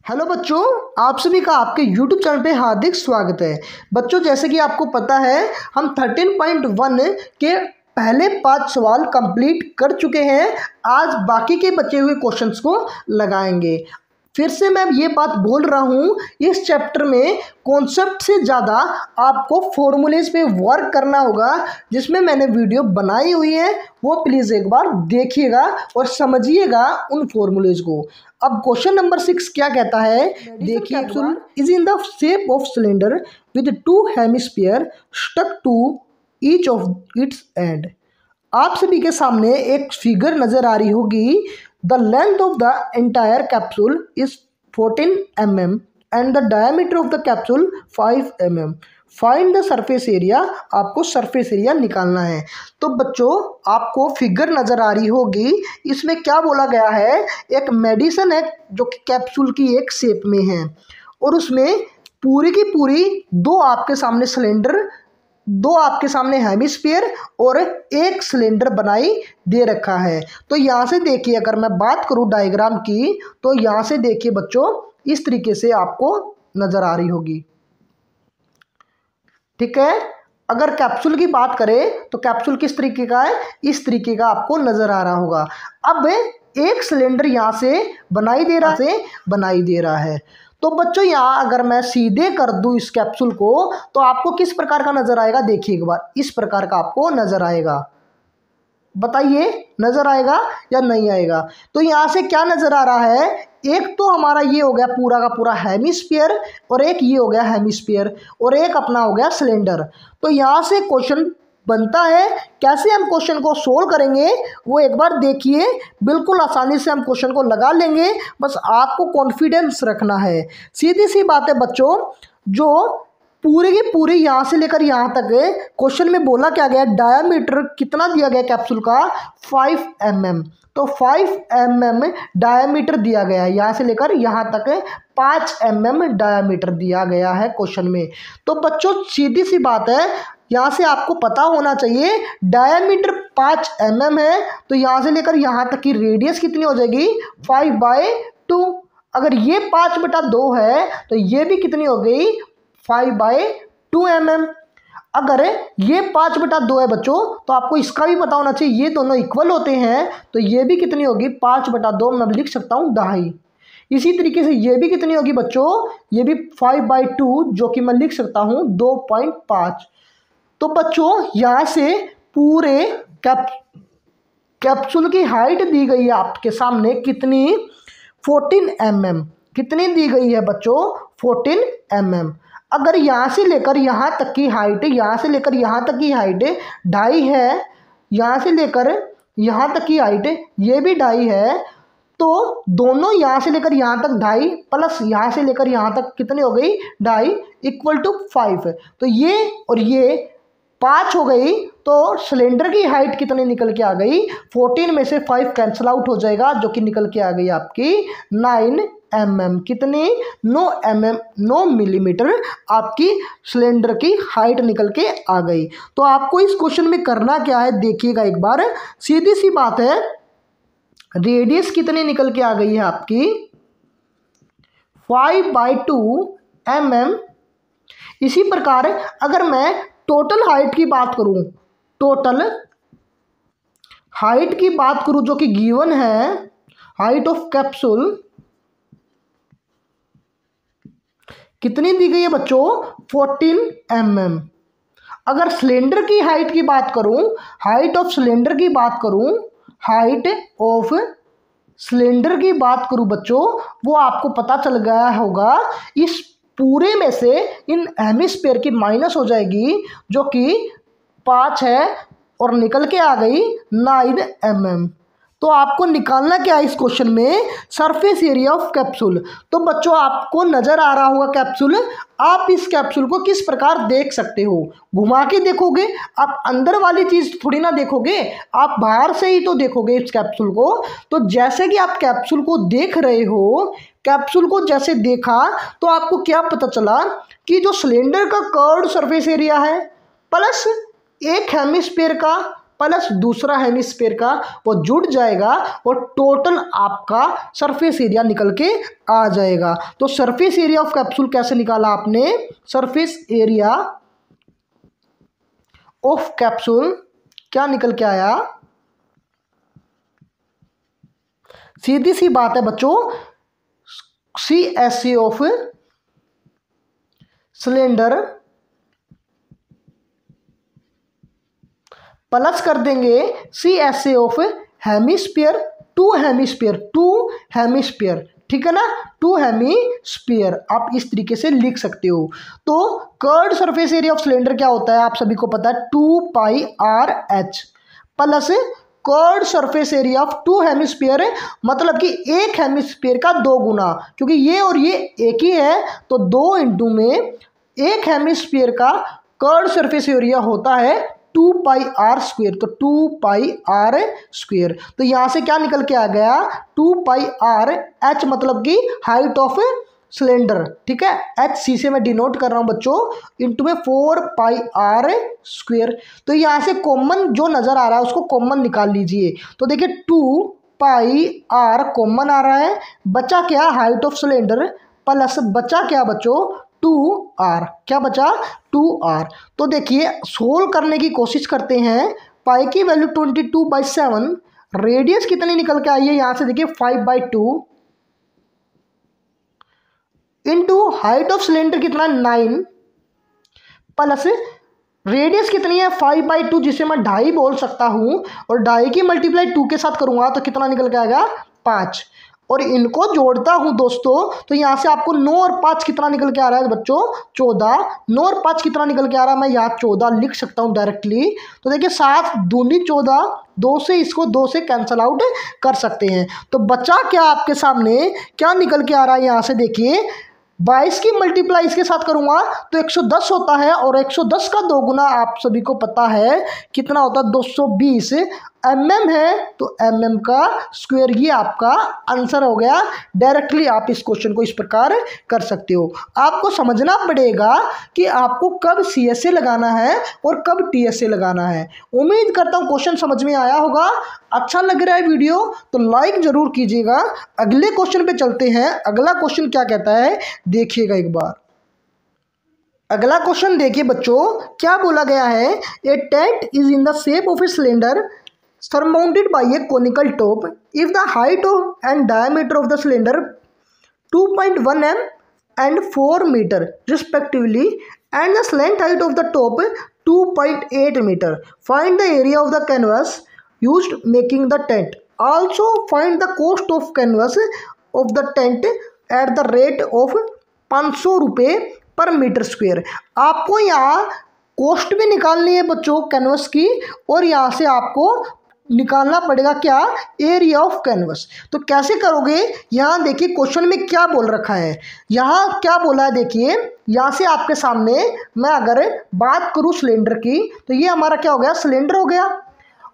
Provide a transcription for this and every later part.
Hello बच्चों, आप सभी का आपके YouTube चैनल पे हार्दिक स्वागत है। बच्चों, जैसे कि आपको पता है हम 13.1 के पहले 5 सवाल कंप्लीट कर चुके हैं। आज बाकी के बचे हुए क्वेश्चंस को लगाएंगे। फिर से मैं ये बात बोल रहा हूँ, इस चैप्टर में कॉन्सेप्ट से ज़्यादा आपको फॉर्मूलेज पे वर्क करना होगा, जिसमें मैंने वीडियो बनाई हुई है। वो प्लीज़ एक बार देखिएगा और समझिएगा उन फॉर्मूलेज को। अब क्वेश्चन नंबर 6 क्या कहता है, देखिए। Capsule is in the shape of cylinder with 2 hemisphere stuck to each of its end. आप सभी के सामने एक फिगर नजर आ रही होगी। The length of the entire capsule is 14 mm and the diameter of the capsule 5 mm। Find the surface area. आपको surface area निकालना है। तो बच्चों, आपको फिगर नजर आ रही होगी। इसमें क्या बोला गया है, एक मेडिसिन है जो कि कैप्सूल की एक शेप में है और उसमें पूरी की पूरी दो आपके सामने सिलेंडर, दो आपके सामने हेमिस्फीयर और एक सिलेंडर बनाई दे रखा है। तो यहाँ से देखिए, अगर मैं बात करूँ डायग्राम की, तो यहाँ से देखिए बच्चों, इस तरीके से आपको नजर आ रही होगी। ठीक है। अगर कैप्सूल की बात करें तो कैप्सूल किस तरीके का है, इस तरीके का आपको नजर आ रहा होगा। अब एक सिलेंडर यहाँ से बनाई दे रहा है। तो बच्चों, यहाँ अगर मैं सीधे कर दूं इस कैप्सूल को, तो आपको किस प्रकार का नजर आएगा, देखिए एक बार। इस प्रकार का आपको नजर आएगा। बताइए, नजर आएगा या नहीं आएगा। तो यहाँ से क्या नजर आ रहा है, एक तो हमारा ये हो गया पूरा का पूरा हेमिस्फीयर और एक ये हो गया हेमिस्फीयर और एक अपना हो गया सिलेंडर। तो यहाँ से क्वेश्चन बनता है। कैसे हम क्वेश्चन को सोल्व करेंगे वो एक बार देखिए। बिल्कुल आसानी से हम क्वेश्चन को लगा लेंगे, बस आपको कॉन्फिडेंस रखना है। सीधी सी बात है बच्चों, जो पूरी की पूरी यहाँ से लेकर यहाँ तक क्वेश्चन में बोला क्या गया, डायामीटर कितना दिया गया कैप्सूल का, 5 mm। तो 5 mm डायामीटर दिया गया है। यहाँ से लेकर यहाँ तक 5 mm डायामीटर दिया गया है क्वेश्चन में। तो बच्चों, सीधी सी बात है, यहाँ से आपको पता होना चाहिए डायामीटर 5 mm है, तो यहाँ से लेकर यहाँ तक की रेडियस कितनी हो जाएगी, 5/2। अगर ये 5/2 है तो ये भी कितनी हो गई, 5/2 mm। अगर ये 5/2 है बच्चों, तो आपको इसका भी पता होना चाहिए, ये दोनों इक्वल होते हैं, तो ये भी कितनी होगी, 5/2 मैं लिख सकता हूँ 2.5। इसी तरीके से ये भी कितनी होगी बच्चों, ये भी 5/2, जो कि मैं लिख सकता हूँ 2.5। तो बच्चों, यहाँ से पूरे कैप्सूल की हाइट दी गई है आपके सामने कितनी, 14 mm। कितनी दी गई है बच्चों, 14 mm। अगर यहाँ से लेकर यहाँ तक की हाइट, यहाँ से लेकर यहाँ तक की हाइट 2.5 है, यहाँ से लेकर यहाँ तक की हाइट ये भी 2.5 है, तो दोनों यहाँ से लेकर यहाँ तक 2.5 प्लस यहाँ से लेकर यहाँ तक कितनी हो गई, 2.5 = 5। तो ये और ये 5 हो गई। तो सिलेंडर की हाइट कितनी निकल के आ गई, 14 में से 5 कैंसिल आउट हो जाएगा, जो कि निकल के आ गई आपकी 9 mm। कितनी, 9 मिलीमीटर आपकी सिलेंडर की हाइट निकल के आ गई। तो आपको इस क्वेश्चन में करना क्या है, देखिएगा एक बार। सीधी सी बात है, रेडियस कितनी निकल के आ गई है आपकी, 5/2 mm। इसी प्रकार अगर मैं टोटल हाइट की बात करूं, टोटल हाइट की बात करूं जो कि गिवन है, हाइट ऑफ कैप्सूल कितनी दी गई है बच्चों, 14 mm। अगर सिलेंडर की हाइट की बात करूं, हाइट ऑफ सिलेंडर की बात करूं, हाइट ऑफ सिलेंडर की बात करूं बच्चों, वो आपको पता चल गया होगा। इस पूरे में से इन हेमिस्फीयर की माइनस हो जाएगी, जो कि 5 है, और निकल के आ गई 9 mm। तो आपको निकालना क्या है इस क्वेश्चन में, सरफेस एरिया ऑफ कैप्सूल। तो बच्चों, आपको नजर आ रहा होगा कैप्सूल। आप इस कैप्सूल को किस प्रकार देख सकते हो, घुमा के देखोगे, आप अंदर वाली चीज थोड़ी ना देखोगे, आप बाहर से ही तो देखोगे इस कैप्सूल को। तो जैसे कि आप कैप्सूल को देख रहे हो, कैप्सूल को जैसे देखा तो आपको क्या पता चला कि जो सिलेंडर का कर्व्ड सरफेस एरिया है प्लस एक हेमिस्फीयर का प्लस दूसरा हेमिस्फीयर का वो जुड़ जाएगा और टोटल आपका सरफेस एरिया निकल के आ जाएगा। तो सरफेस एरिया ऑफ कैप्सूल कैसे निकाला आपने? सरफेस एरिया ऑफ कैप्सूल क्या निकल के आया? सीधी सी बात है बच्चों, CSA ऑफ सिलेंडर प्लस कर देंगे CSA of hemisphere, two hemisphere, ठीक है ना, टू हेमिस्फीयर आप इस तरीके से लिख सकते हो। तो curved surface area of cylinder क्या होता है आप सभी को पता है, 2πRH plus curved surface area of two hemisphere, मतलब कि एक हेमिस्फीयर का 2 गुना, क्योंकि ये और ये एक ही है तो 2 इंटू में एक हेमिस्फीयर का कर्व्ड सरफेस एरिया होता है 2πr², तो 2πr²। तो यहाँ से क्या निकल के आ गया? 2πRH मतलब कि हाइट ऑफ सिलेंडर, ठीक है, HC से मैं डिनोट कर रहा हूँ बच्चों, इंटू में 4πr²। तो यहाँ से कॉमन जो नज़र आ रहा है उसको कॉमन निकाल लीजिए। तो देखिए 2πr कॉमन आ रहा है, बचा क्या? हाइट ऑफ सिलेंडर, प्लस बचा क्या बच्चों? 2r, क्या बचा? 2r। तो देखिए सोल्व करने की कोशिश करते हैं। पाई की वैल्यू 22/7, रेडियस कितनी निकल के आई है यहाँ से? देखिए 5/2 इंटू हाइट ऑफ सिलेंडर कितना? 9 प्लस रेडियस कितनी है? 5/2, जिसे मैं 2.5 बोल सकता हूँ, और 2.5 की मल्टीप्लाई 2 के साथ करूँगा तो कितना निकल के आएगा? 5। और इनको जोड़ता हूँ दोस्तों तो यहाँ से आपको 9 और 5 कितना निकल के आ रहा है बच्चों? 14। 9 और 5 कितना निकल के आ रहा है? मैं यहाँ 14 लिख सकता हूँ डायरेक्टली। तो देखिए 7 दूनी 14, 2 से इसको 2 से कैंसल आउट कर सकते हैं। तो बचा क्या आपके सामने? क्या निकल के आ रहा है यहाँ से? देखिए 22 की मल्टीप्लाई इसके साथ करूंगा तो 110 होता है, और 110 का 2 गुना आप सभी को पता है कितना होता है? 220 mm है, तो mm का स्क्वायर, ये आपका आंसर हो गया। डायरेक्टली आप इस क्वेश्चन को इस प्रकार कर सकते हो। आपको समझना पड़ेगा कि आपको कब CSA लगाना है और कब TSA लगाना है। उम्मीद करता हूँ क्वेश्चन समझ में आया होगा। अच्छा लग रहा है वीडियो तो लाइक जरूर कीजिएगा। अगले क्वेश्चन पे चलते हैं। अगला क्वेश्चन क्या कहता है देखिएगा एक बार। अगला क्वेश्चन देखिए बच्चों, क्या बोला गया है? A tent is in the shape of a cylinder surmounted by a conical top if the height of and diameter of the cylinder 2.1 m and 4 meter respectively, and the slant height of the top 2.8 meter. Find the area of the canvas used making the tent. Also find the cost of canvas of the tent at the rate of 500 रुपये पर metre square. आपको यहाँ cost भी निकालनी है बच्चों canvas की, और यहाँ से आपको निकालना पड़ेगा क्या? Area of canvas. तो कैसे करोगे? यहाँ देखिए क्वेश्चन में क्या बोल रखा है, यहाँ क्या बोला है देखिए। यहाँ से आपके सामने मैं अगर बात करूँ सिलेंडर की, तो ये हमारा क्या हो गया? सिलेंडर हो गया,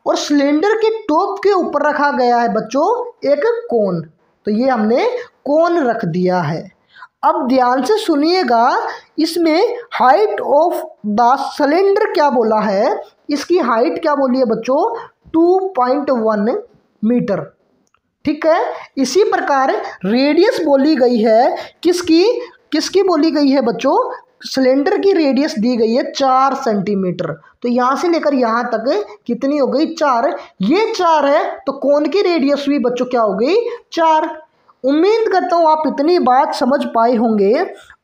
और सिलेंडर के टॉप के ऊपर रखा गया है बच्चों एक कोन, तो ये हमने कोन रख दिया है। अब ध्यान से सुनिएगा, इसमें हाइट ऑफ द सिलेंडर क्या बोला है? इसकी हाइट क्या बोली है बच्चों? 2.1 मीटर, ठीक है। इसी प्रकार रेडियस बोली गई है, किसकी बोली गई है बच्चों? सिलेंडर की रेडियस दी गई है 4 सेंटीमीटर। तो यहाँ से लेकर यहाँ तक कितनी हो गई? 4। ये 4 है तो कोन की रेडियस भी बच्चों क्या हो गई? 4। उम्मीद करता हूँ आप इतनी बात समझ पाए होंगे।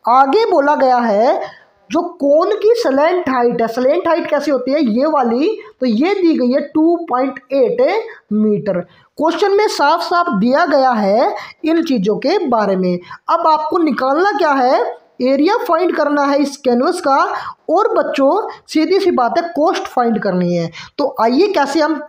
आगे बोला गया है जो कोन की स्लैंट हाइट है, स्लैंट हाइट कैसी होती है? ये वाली, तो ये दी गई है 2.8 मीटर। क्वेश्चन में साफ साफ दिया गया है इन चीज़ों के बारे में। अब आपको निकालना क्या है? एरिया फाइंड करना है इस कैनवस का, और बच्चों सीधी सी बात है कॉस्ट फाइंड करनी है। तो आइए कैसे हम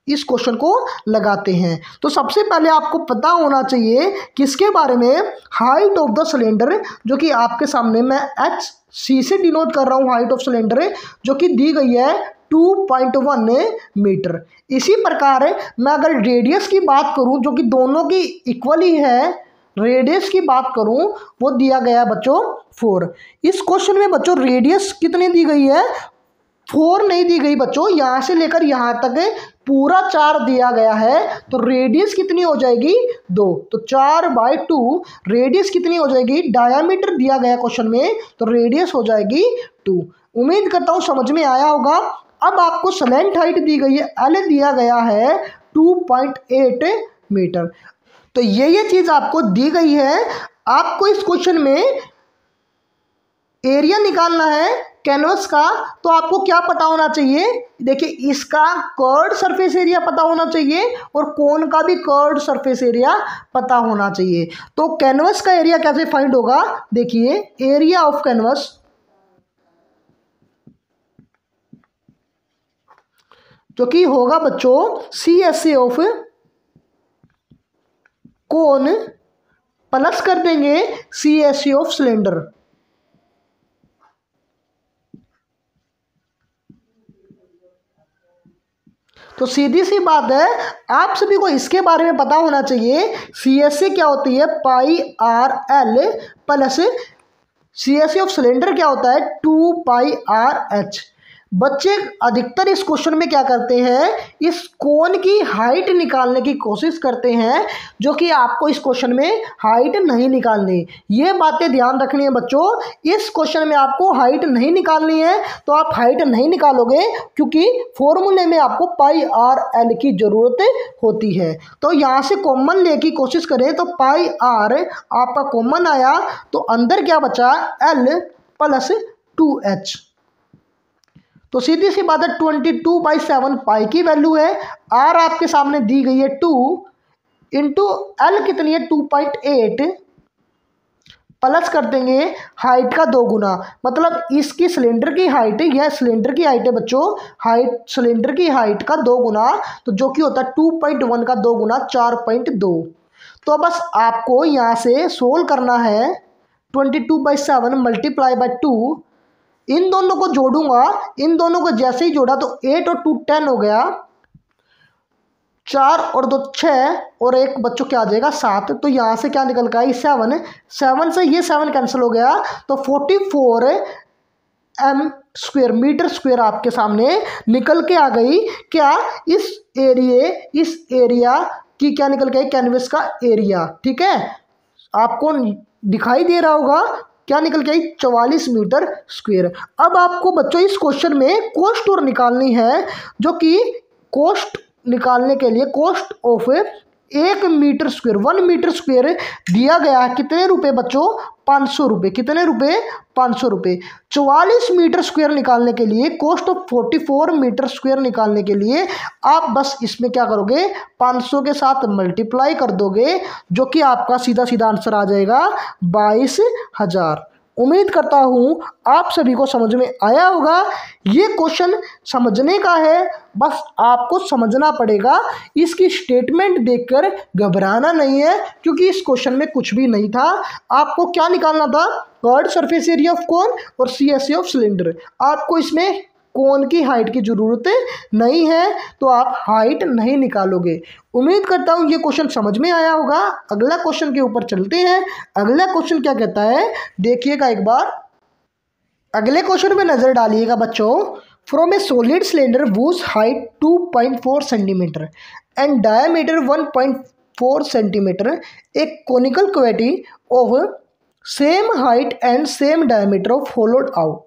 इस क्वेश्चन को लगाते हैं। तो सबसे पहले आपको पता होना चाहिए किसके बारे में? हाइट ऑफ द सिलेंडर, जो कि आपके सामने मैं HC से डिनोट कर रहा हूँ हाइट ऑफ सिलेंडर, जो कि दी गई है 2.1 मीटर। इसी प्रकार मैं अगर रेडियस की बात करूँ, जो कि दोनों की इक्वल ही है, रेडियस की बात करूँ वो दिया गया बच्चों 4। इस क्वेश्चन में बच्चों रेडियस कितनी दी गई है? 4 नहीं दी गई बच्चों, यहाँ से लेकर यहाँ तक पूरा 4 दिया गया है, तो रेडियस कितनी हो जाएगी 2। तो 4/2 रेडियस कितनी हो जाएगी, डायामीटर दिया गया क्वेश्चन में, तो रेडियस हो जाएगी 2। उम्मीद करता हूँ समझ में आया होगा। अब आपको स्लैंट हाइट दी गई है, एल दिया गया है 2.8 मीटर। तो ये चीज़ आपको दी गई है। आपको इस क्वेश्चन में एरिया निकालना है कैनवस का, तो आपको क्या पता होना चाहिए, देखिए इसका कर्व्ड सरफेस एरिया पता होना चाहिए और कोन का भी कर्व्ड सरफेस एरिया पता होना चाहिए। तो कैनवस का एरिया कैसे फाइंड होगा, देखिए एरिया ऑफ कैनवस जो कि होगा बच्चों CSA ऑफ कोन प्लस कर देंगे CSA ऑफ सिलेंडर। तो सीधी सी बात है, आप सभी को इसके बारे में पता होना चाहिए। CSA क्या होती है, πRL plus CSA of cylinder क्या होता है 2πRH। बच्चे अधिकतर इस क्वेश्चन में क्या करते हैं, इस कोन की हाइट निकालने की कोशिश करते हैं, जो कि आपको इस क्वेश्चन में हाइट नहीं निकालनी। ये बातें ध्यान रखनी है बच्चों, इस क्वेश्चन में आपको हाइट नहीं निकालनी है, तो आप हाइट नहीं निकालोगे क्योंकि फॉर्मूले में आपको πRL की ज़रूरत होती है। तो यहाँ से कॉमन ले की कोशिश करें तो πR आपका कॉमन आया, तो अंदर क्या बचा L प्लस 2H। तो सीधी सी बात है 22/7 पाई की वैल्यू है। R आपके सामने दी गई है 2 इंटू L कितनी है 2.8 प्लस कर देंगे हाइट का 2 गुना, मतलब इसकी सिलेंडर की हाइट, यह सिलेंडर की हाइट है बच्चों, हाइट सिलेंडर की हाइट का 2 गुना, तो जो कि होता है 2.1 का 2 गुना 4.2। तो बस आपको यहाँ से सोल्व करना है 22/7 मल्टीप्लाई बाय 2, इन दोनों को जोड़ूंगा, इन दोनों को जैसे ही जोड़ा तो 8 और 2 10 हो गया, 4 और 2 6 और 1 बच्चों क्या आ जाएगा 7। तो यहाँ से क्या निकल गया 7 से ये 7 कैंसिल हो गया, तो 44 m² मीटर स्क्वेयर आपके सामने निकल के आ गई। क्या इस एरिया की क्या निकल गई, कैनवस का एरिया। ठीक है, आपको दिखाई दे रहा होगा क्या निकल गई 44 मीटर स्क्वायर। अब आपको बच्चों इस क्वेश्चन में कॉस्ट और निकालनी है, जो कि कॉस्ट निकालने के लिए cost of 1 metre square 1 metre square दिया गया है कितने रुपए बच्चों 500 रुपये। कितने रुपए 500 रुपये। 44 मीटर स्क्वायर निकालने के लिए कॉस्ट ऑफ 44 मीटर स्क्वायर निकालने के लिए आप बस इसमें क्या करोगे 500 के साथ मल्टीप्लाई कर दोगे, जो कि आपका सीधा सीधा आंसर आ जाएगा 22,000। उम्मीद करता हूँ आप सभी को समझ में आया होगा। ये क्वेश्चन समझने का है, बस आपको समझना पड़ेगा। इसकी स्टेटमेंट देखकर घबराना नहीं है, क्योंकि इस क्वेश्चन में कुछ भी नहीं था। आपको क्या निकालना था, curved surface area of cone और CSA ऑफ सिलेंडर। आपको इसमें कोन की हाइट की ज़रूरत नहीं है, तो आप हाइट नहीं निकालोगे। उम्मीद करता हूँ ये क्वेश्चन समझ में आया होगा। अगला क्वेश्चन के ऊपर चलते हैं। अगला क्वेश्चन क्या कहता है देखिएगा एक बार। अगले क्वेश्चन में नज़र डालिएगा बच्चों। From A solid cylinder whose height 2.4 centimetre and diameter 1.4 centimetre, A conical cavity of same height and same diameter of होलोड out,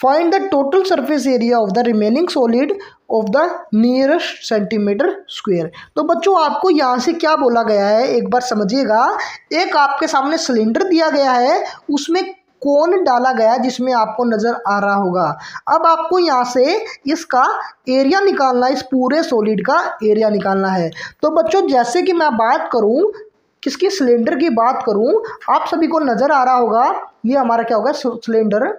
find the total surface area of the remaining solid of the nearest centimetre square. तो बच्चों आपको यहाँ से क्या बोला गया है एक बार समझिएगा। एक आपके सामने सिलेंडर दिया गया है, उसमें कोन डाला गया है जिसमें आपको नज़र आ रहा होगा। अब आपको यहाँ से इसका एरिया निकालना है, इस पूरे सॉलिड का एरिया निकालना है। तो बच्चों जैसे कि मैं बात करूँ किसकी, सिलेंडर की बात करूँ, आप सभी को नज़र आ रहा होगा ये हमारा क्या होगा सिलेंडर।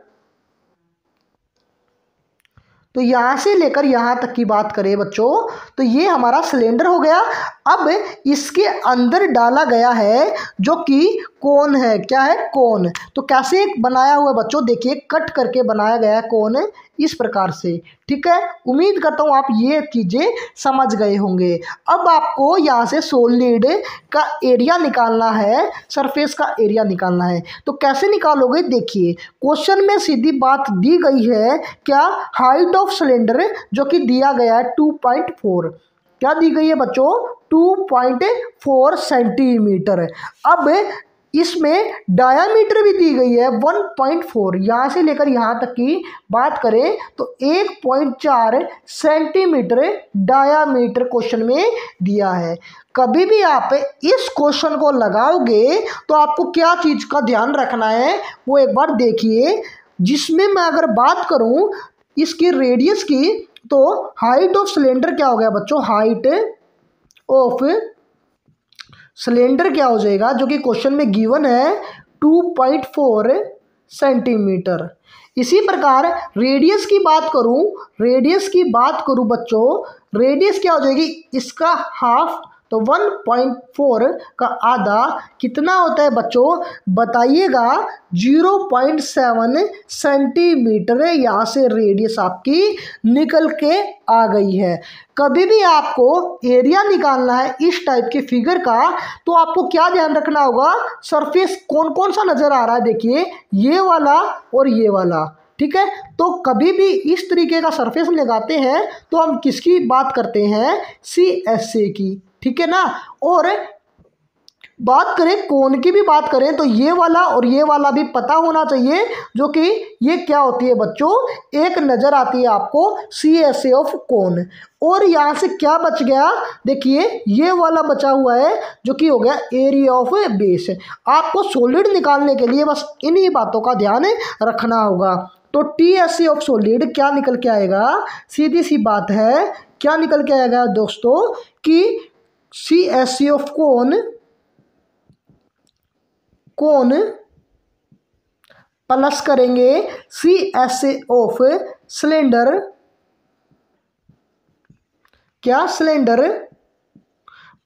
तो यहाँ से लेकर यहाँ तक की बात करें बच्चों, तो ये हमारा सिलेंडर हो गया। अब इसके अंदर डाला गया है जो कि कोन है। क्या है, कोन। तो कैसे बनाया हुआ बच्चों, देखिए कट करके बनाया गया है कोन इस प्रकार से। ठीक है, उम्मीद करता हूँ आप ये चीज़ें समझ गए होंगे। अब आपको यहाँ से सॉलिड का एरिया निकालना है, सरफेस का एरिया निकालना है। तो कैसे निकालोगे, देखिए क्वेश्चन में सीधी बात दी गई है, क्या हाइट ऑफ सिलेंडर जो कि दिया गया है 2.4, क्या दी गई है बच्चों 2.4 सेंटीमीटर। अब इसमें डायामीटर भी दी गई है 1.4, यहाँ से लेकर यहाँ तक की बात करें तो 1.4 सेंटीमीटर डायामीटर क्वेश्चन में दिया है। कभी भी आप इस क्वेश्चन को लगाओगे तो आपको क्या चीज़ का ध्यान रखना है वो एक बार देखिए। जिसमें मैं अगर बात करूं इसकी रेडियस की, तो हाइट ऑफ सिलेंडर क्या हो गया बच्चों, हाइट ऑफ सिलेंडर क्या हो जाएगा, जो कि क्वेश्चन में गिवन है 2.4 सेंटीमीटर। इसी प्रकार रेडियस की बात करूं बच्चों, रेडियस क्या हो जाएगी, इसका हाफ, तो 1.4 का आधा कितना होता है बच्चों, बताइएगा 0.7 सेंटीमीटर। यहाँ से रेडियस आपकी निकल के आ गई है। कभी भी आपको एरिया निकालना है इस टाइप के फिगर का, तो आपको क्या ध्यान रखना होगा, सरफेस कौन कौन सा नज़र आ रहा है, देखिए ये वाला और ये वाला, ठीक है। तो कभी भी इस तरीके का सरफेस लगाते हैं तो हम किसकी बात करते हैं, CSA की, ठीक है ना। और बात करें कोन की भी बात करें तो ये वाला और ये वाला भी पता होना चाहिए, जो कि ये क्या होती है बच्चों, एक नज़र आती है आपको CSA ऑफ कोन। और यहाँ से क्या बच गया, देखिए ये वाला बचा हुआ है जो कि हो गया एरिया ऑफ बेस। आपको सॉलिड निकालने के लिए बस इन्हीं बातों का ध्यान रखना होगा। तो TSA ऑफ सॉलिड क्या निकल के आएगा, सीधी सी बात है, क्या निकल के आएगा दोस्तों कि CSA ऑफ कोन प्लस करेंगे CSA ऑफ सिलेंडर, क्या सिलेंडर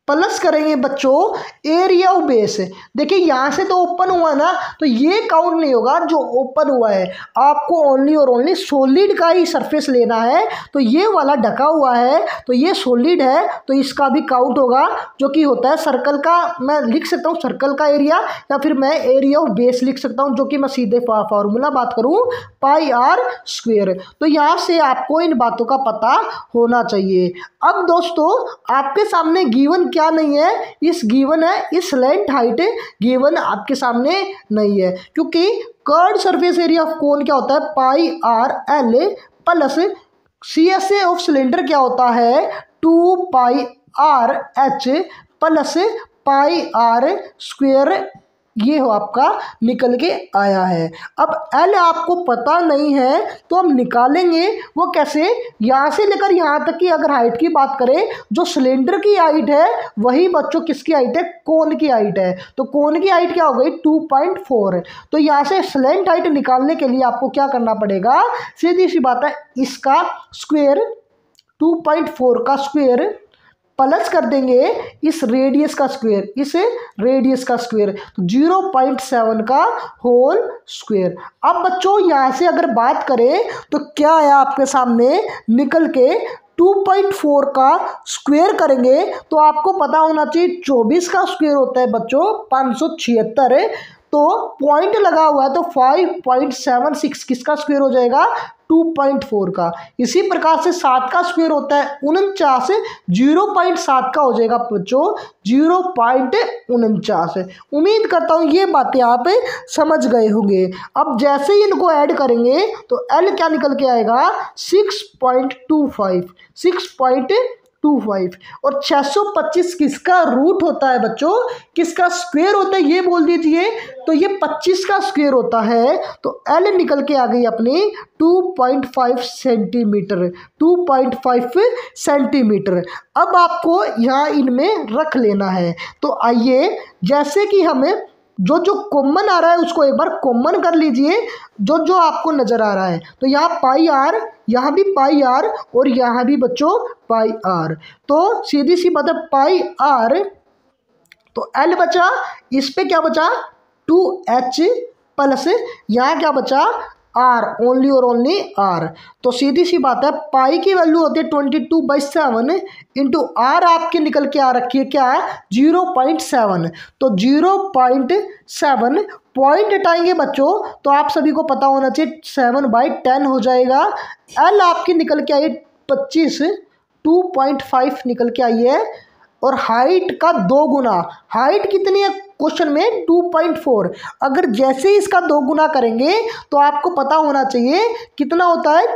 प्लस करेंगे बच्चों एरिया ऑफ बेस। देखिए यहाँ से तो ओपन हुआ ना, तो ये काउंट नहीं होगा जो ओपन हुआ है, आपको ओनली और ओनली सॉलिड का ही सरफेस लेना है। तो ये वाला ढका हुआ है तो ये सॉलिड है, तो इसका भी काउंट होगा, जो कि होता है सर्कल का, मैं लिख सकता हूँ सर्कल का एरिया, या फिर मैं एरिया ऑफ बेस लिख सकता हूँ, जो कि मैं सीधे फार्मूला बात करूँ πr²। तो यहाँ से आपको इन बातों का पता होना चाहिए। अब दोस्तों आपके सामने गिवन क्या नहीं है, इस गिवन है इस लेंथ हाइट गिवन आपके सामने नहीं है, क्योंकि curved surface area of cone क्या होता है πrl plus CSA of cylinder क्या होता है 2πrh प्लस πr², ये हो आपका निकल के आया है। अब L आपको पता नहीं है तो हम निकालेंगे वो कैसे, यहाँ से लेकर यहाँ तक की अगर हाइट की बात करें, जो सिलेंडर की हाइट है वही बच्चों किसकी हाइट है, कोन की हाइट है। तो कोन की हाइट क्या हो गई 2.4। तो यहाँ से स्लेंट हाइट निकालने के लिए आपको क्या करना पड़ेगा, सीधी सी बात है, इसका स्क्वायर 2.4 का स्क्वायर प्लस कर देंगे इस रेडियस का स्क्वायर, इस रेडियस का स्क्वायर, तो 0.7 का होल स्क्वायर। अब बच्चों यहाँ से अगर बात करें तो क्या है आपके सामने निकल के 2.4 का स्क्वायर करेंगे तो आपको पता होना चाहिए 24 का स्क्वायर होता है बच्चों 576, तो पॉइंट लगा हुआ है तो 5.76 किसका स्क्वायर हो जाएगा 2.4 का। इसी प्रकार से 7 का स्क्वायर होता है 49, 0.7 का हो जाएगा बच्चों 0.49। उम्मीद करता हूँ ये बातें आप समझ गए होंगे। अब जैसे ही इनको ऐड करेंगे तो L क्या निकल के आएगा 6.25 और 625 किसका रूट होता है बच्चों, किसका स्क्वायर होता है ये बोल दीजिए, तो ये 25 का स्क्वायर होता है। तो L निकल के आ गई अपनी 2.5 सेंटीमीटर, 2.5 सेंटीमीटर। अब आपको यहाँ इनमें रख लेना है। तो आइए जैसे कि हमें जो जो कॉमन आ रहा है उसको एक बार कॉमन कर लीजिए, जो जो आपको नज़र आ रहा है। तो यहाँ πr, यहाँ भी πr और यहाँ भी बच्चों πr, तो सीधी सी बात है πr, तो L बचा, इस पे क्या बचा 2h प्लस यहाँ क्या बचा आर, ओनली और ओनली आर। तो सीधी सी बात है, पाई की वैल्यू होती है 22/7 इंटू आर आपके निकल के आ रखी है क्या, 0.7। तो 0.7 पॉइंट हटाएंगे बच्चों तो आप सभी को पता होना चाहिए 7/10 हो जाएगा। एल आपकी निकल के आई 25, 2.5 निकल के आई है। और हाइट का 2 गुना, हाइट कितनी है क्वेश्चन में 2.4, अगर जैसे ही इसका 2 गुना करेंगे तो आपको पता होना चाहिए कितना होता है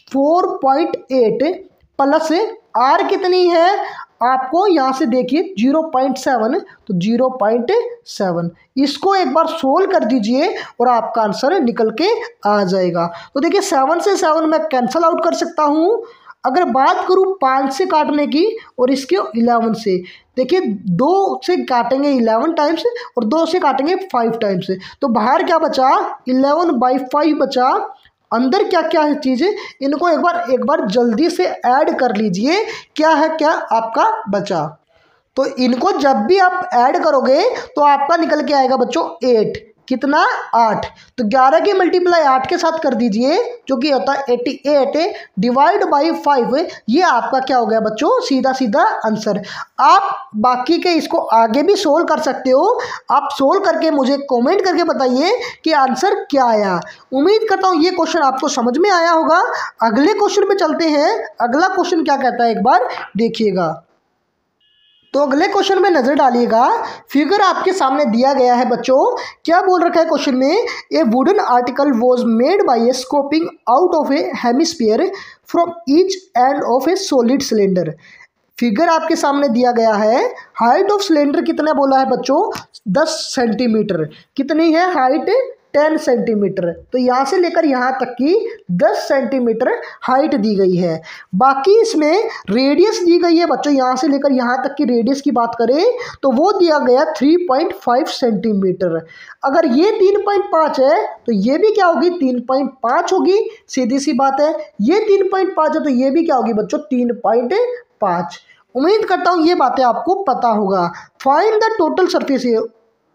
4.8 प्लस आर कितनी है आपको यहाँ से देखिए 0.7, तो 0.7 इसको एक बार सोल्व कर दीजिए और आपका आंसर निकल के आ जाएगा। तो देखिए 7 से 7 मैं कैंसल आउट कर सकता हूँ। अगर बात करूँ 5 से काटने की और इसके 11 से, देखिए 2 से काटेंगे 11 टाइम्स और 2 से काटेंगे 5 टाइम्स, तो बाहर क्या बचा 11/5 बचा। अंदर क्या क्या है चीज़ें, इनको एक बार जल्दी से ऐड कर लीजिए, क्या है क्या आपका बचा। तो इनको जब भी आप ऐड करोगे तो आपका निकल के आएगा बच्चों 8, कितना 8। तो 11 की मल्टीप्लाई 8 के साथ कर दीजिए जो कि होता है 88 डिवाइड बाई 5। ये आपका क्या हो गया बच्चों, सीधा सीधा आंसर। आप बाकी के इसको आगे भी सोल्व कर सकते हो, आप सोल्व करके मुझे कमेंट करके बताइए कि आंसर क्या आया। उम्मीद करता हूँ ये क्वेश्चन आपको समझ में आया होगा। अगले क्वेश्चन पे चलते हैं। अगला क्वेश्चन क्या कहता है एक बार देखिएगा। तो अगले क्वेश्चन में नजर डालिएगा। फिगर आपके सामने दिया गया है बच्चों, क्या बोल रखा है क्वेश्चन में, ए wooden article was made by A scoping out of A hemisphere from each end of A solid cylinder. Figure आपके सामने दिया गया है। हाइट ऑफ सिलेंडर कितना बोला है बच्चों, 10 सेंटीमीटर। कितनी है हाइट, 10 सेंटीमीटर। तो यहाँ से लेकर यहाँ तक की 10 सेंटीमीटर हाइट दी गई है। बाकी इसमें रेडियस दी गई है बच्चों, यहाँ से लेकर यहाँ तक की रेडियस की बात करें तो वो दिया गया 3.5 सेंटीमीटर। अगर ये 3.5 है तो ये भी क्या होगी 3.5 होगी, सीधी सी बात है। ये 3.5 है तो ये भी क्या होगी बच्चों 3.5। उम्मीद करता हूँ ये बातें आपको पता होगा। Find the total surface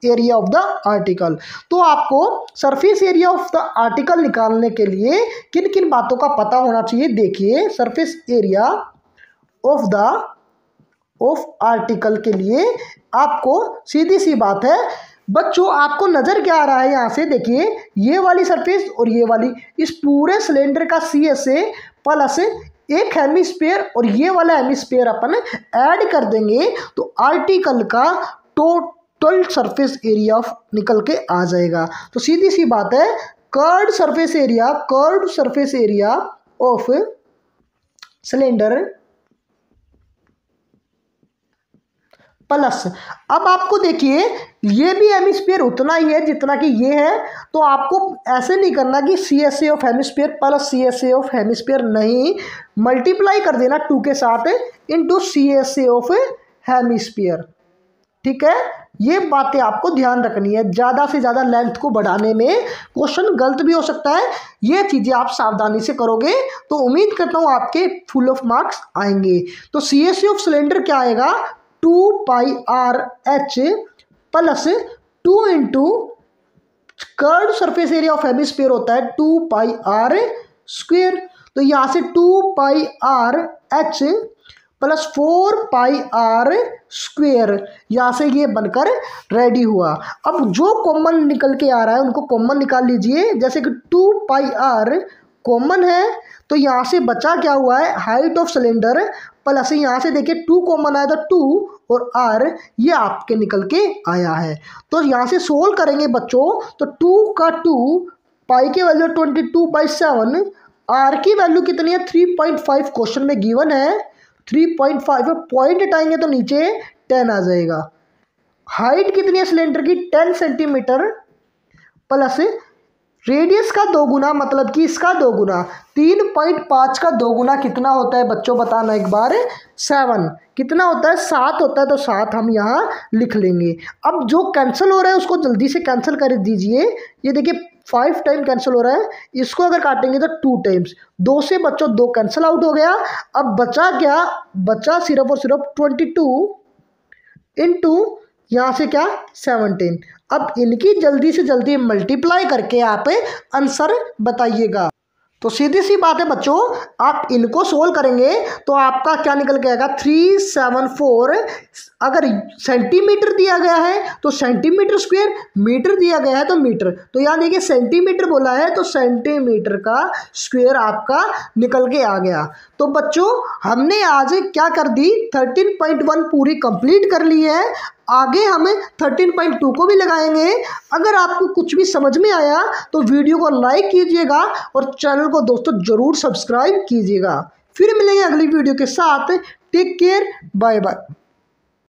area of the article. तो आपको surface area of the article निकालने के लिए किन किन बातों का पता होना चाहिए। देखिए सरफेस एरिया ऑफ आर्टिकल के लिए आपको सीधी सी बात है बच्चों, आपको नजर क्या आ रहा है यहाँ से, देखिए ये वाली सरफेस और ये वाली, इस पूरे सिलेंडर का CSA प्लस एक हेमिस्फीयर और ये वाला हेमिस्फीयर अपन ऐड कर देंगे तो आर्टिकल का टोटल सरफेस एरिया ऑफ निकल के आ जाएगा। तो सीधी सी बात है curved surface area of cylinder plus, अब आपको देखिए ये भी हेमिस्फीयर उतना ही है जितना कि ये है, तो आपको ऐसे नहीं करना कि CSA of hemisphere plus CSA of hemisphere, नहीं, मल्टीप्लाई कर देना 2 के साथ इनटू CSA ऑफ हेमिस्फीयर। ठीक है, ये बातें आपको ध्यान रखनी है। ज़्यादा से ज़्यादा लेंथ को बढ़ाने में क्वेश्चन गलत भी हो सकता है, ये चीज़ें आप सावधानी से करोगे तो उम्मीद करता हूँ आपके फुल ऑफ मार्क्स आएंगे। तो CSA ऑफ सिलेंडर क्या आएगा 2πRH plus 2 into curved surface area of hemisphere होता है 2πr²। तो यहाँ से 2πRH प्लस 4πr², यहाँ से ये बनकर रेडी हुआ। अब जो कॉमन निकल के आ रहा है उनको कॉमन निकाल लीजिए। जैसे कि 2πr कॉमन है तो यहाँ से बचा क्या हुआ है हाइट ऑफ सिलेंडर प्लस यहाँ से देखिए 2 कॉमन आया था 2 और r ये आपके निकल के आया है। तो यहाँ से सोल्व करेंगे बच्चों तो 2 का 2, पाई की वैल्यू 22/7, r की वैल्यू कितनी है 3.5 क्वेश्चन में गिवन है 3.5, पॉइंट हटाएंगे तो नीचे 10 आ जाएगा। हाइट कितनी है सिलेंडर की 10 सेंटीमीटर प्लस रेडियस का 2 गुना मतलब कि इसका 2 गुना, 3.5 का 2 गुना कितना होता है बच्चों बताना एक बार, 7 कितना होता है 7 होता है, तो 7 हम यहाँ लिख लेंगे। अब जो कैंसिल हो रहा है उसको जल्दी से कैंसिल कर दीजिए। ये देखिए 5 टाइम कैंसिल हो रहा है, इसको अगर काटेंगे तो 2 टाइम्स, 2 से बच्चों 2 कैंसिल आउट हो गया। अब बचा क्या, बचा सिर्फ और सिर्फ 22 इंटू यहाँ से क्या 17। अब इनकी जल्दी से जल्दी मल्टीप्लाई करके आप आंसर बताइएगा। तो सीधी सी बात है बच्चों, आप इनको सोल्व करेंगे तो आपका क्या निकल के आएगा 374। अगर सेंटीमीटर दिया गया है तो सेंटीमीटर स्क्वायर, मीटर दिया गया है तो मीटर। तो यहाँ देखिए सेंटीमीटर बोला है तो सेंटीमीटर का स्क्वायर आपका निकल के आ गया। तो बच्चों हमने आज क्या कर दी, 13.1 पूरी कंप्लीट कर ली है। आगे हम 13.2 को भी लगाएंगे। अगर आपको कुछ भी समझ में आया तो वीडियो को लाइक कीजिएगा और चैनल को दोस्तों ज़रूर सब्सक्राइब कीजिएगा। फिर मिलेंगे अगली वीडियो के साथ। Take care, bye bye.